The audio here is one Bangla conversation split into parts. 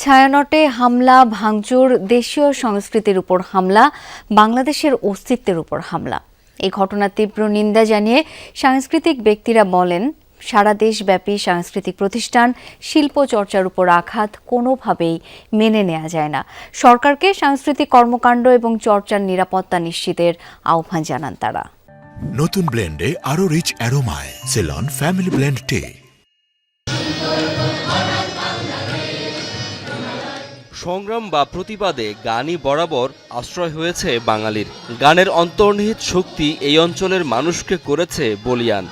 ছায়ানটে হামলা, ভাঙচুর, দেশীয় সংস্কৃতির উপর হামলা, বাংলাদেশের অস্তিত্বের উপর হামলা। এই ঘটনার তীব্র নিন্দা জানিয়ে সাংস্কৃতিক ব্যক্তিরা বলেন, সারা দেশব্যাপী সাংস্কৃতিক প্রতিষ্ঠান, শিল্প চর্চার উপর আঘাত কোনোভাবেই মেনে নেওয়া যায় না। সরকারকে সাংস্কৃতিক কর্মকাণ্ড এবং চর্চার নিরাপত্তা নিশ্চিতের আহ্বান জানান তারা। নতুন ব্লেন্ডে আরো রিচ অ্যারোমায় সেলন ফ্যামিলি ব্লেন্ড টে। সংগ্রাম বা প্রতিবাদে গানই বরাবর আশ্রয় হয়েছে বাঙালির। গানের অন্তর্নিহিত শক্তি এই অঞ্চলের মানুষকে করেছে বলিয়ান।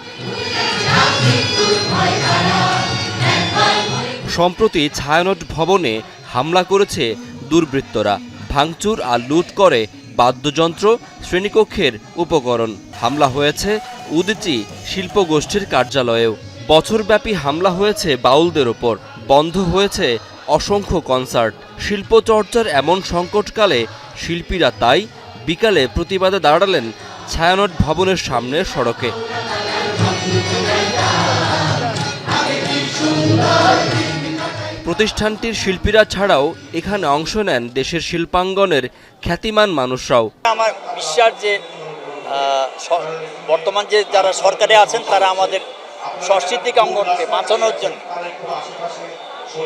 সম্প্রতি ছায়ানট ভবনে হামলা করেছে দুর্বৃত্তরা। ভাঙচুর আর লুট করে বাদ্যযন্ত্র, শ্রেণীকক্ষের উপকরণ। হামলা হয়েছে উদীচী শিল্পগোষ্ঠীর কার্যালয়েও। বছরব্যাপী হামলা হয়েছে বাউলদের ওপর। বন্ধ হয়েছে অসংখ্য কনসার্ট। শিল্পচর্চার এমন সংকটকালে শিল্পীরা তাই বিকালে প্রতিবাদে দাঁড়ালেন ছায়ানট ভবনের সামনের সড়কে। প্রতিষ্ঠানটির শিল্পীরা ছাড়াও এখানে অংশ নেন দেশের শিল্পাঙ্গনের খ্যাতিমান মানুষরাও। আমার বিশ্বাস যে বর্তমান যে যারা সরকারে আছেন তারা আমাদের সাংস্কৃতিক অঙ্গনকে বাঁচানোর জন্য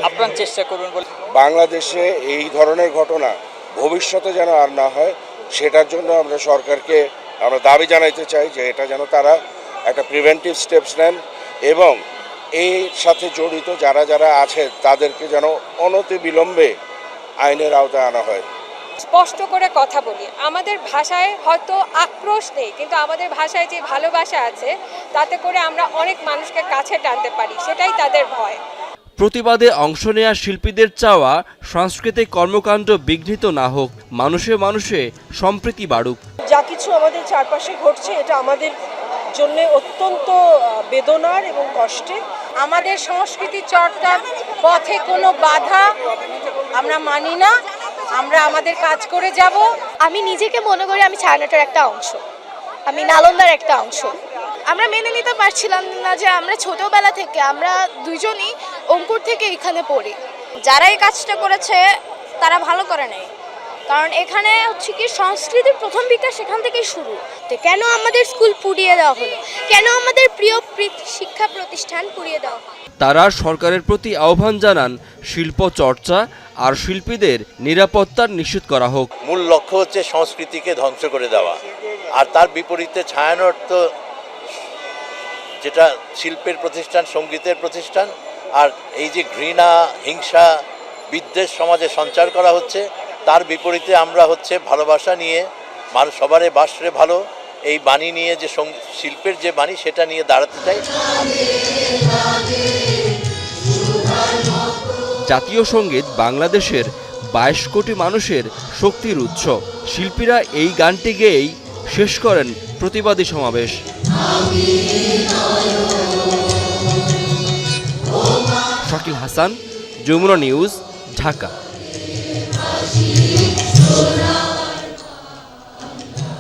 আপ্রাণ চেষ্টা করবেন বলে। বাংলাদেশে এই ধরনের ঘটনা ভবিষ্যতে যেন আর না হয়, সেটার জন্য আমরা সরকারকে দাবি জানাইতে চাই যে এটা যেন তারা একটা প্রিভেন্টিভ স্টেপস নেন এবং এর সাথে জড়িত যারা যারা আছে তাদেরকে যেন অনতিবিলম্বে আইনের আওতায় আনা হয়। স্পষ্ট করে কথা বলি, আমাদের ভাষায় হয়তো আক্রোশ নেই, কিন্তু আমাদের ভাষায় যে ভালোবাসা আছে তাতে করে আমরা অনেক মানুষকে কাছে টানতে পারি, সেটাই তাদের ভয়। প্রতিবাদে অংশ নেওয়া শিল্পীদের চাওয়া সাংস্কৃতিক কর্মকাণ্ড বিঘ্নিত না হোক, মানুষে মানুষে সম্প্রীতি বাড়ুক। যা কিছু আমাদের চারপাশে ঘটছে এটা আমাদের জন্য অত্যন্ত বেদনার এবং কষ্টের। আমাদের সংস্কৃতি চর্চার পথে কোনো বাধা আমরা মানি না, আমরা আমাদের কাজ করে যাব। আমি নিজেকে মনে করি আমি ছায়ানটের একটা অংশ, আমি নালন্দার একটা অংশ। আমরা মেনে নিতে পারছিলাম না যে আমরা ছোটবেলা থেকে আমরা দুজনই অঙ্কুর থেকে এখানে পড়ি। যারা এই কাজটা করেছে তারা ভালো করে নাই, কারণ এখানে হচ্ছে কি সংস্কৃতির প্রথম বিকাশ এখান থেকেই শুরু। কেন আমাদের স্কুল পুড়িয়ে দেওয়া হলো, কেন আমাদের প্রিয় শিক্ষা প্রতিষ্ঠান পুড়িয়ে দেওয়া হয়? তারা সরকারের প্রতি আহ্বান জানান শিল্প চর্চা আর শিল্পীদের নিরাপত্তা নিশ্চিত করা হোক। মূল লক্ষ্য হচ্ছে সংস্কৃতিকে ধ্বংস করে দেওয়া, আর তার বিপরীতে ছায়ানট তো যেটা শিল্পের প্রতিষ্ঠান, সঙ্গীতের প্রতিষ্ঠান, আর এই যে ঘৃণা, হিংসা, বিদ্বেষ সমাজে সঞ্চার করা হচ্ছে, তার বিপরীতে আমরা হচ্ছে ভালোবাসা নিয়ে সবারে বাসরে ভালো এই বাণী নিয়ে যে শিল্পের যে বাণী সেটা নিয়ে দাঁড়াতে চাই। জাতীয় সঙ্গীত বাংলাদেশের 22 কোটি মানুষের শক্তির উৎস। শিল্পীরা এই গানটি গেয়েই শেষ করেন প্রতিবাদী সমাবেশ। শাকিল হাসান, যমুনা নিউজ, ঢাকা।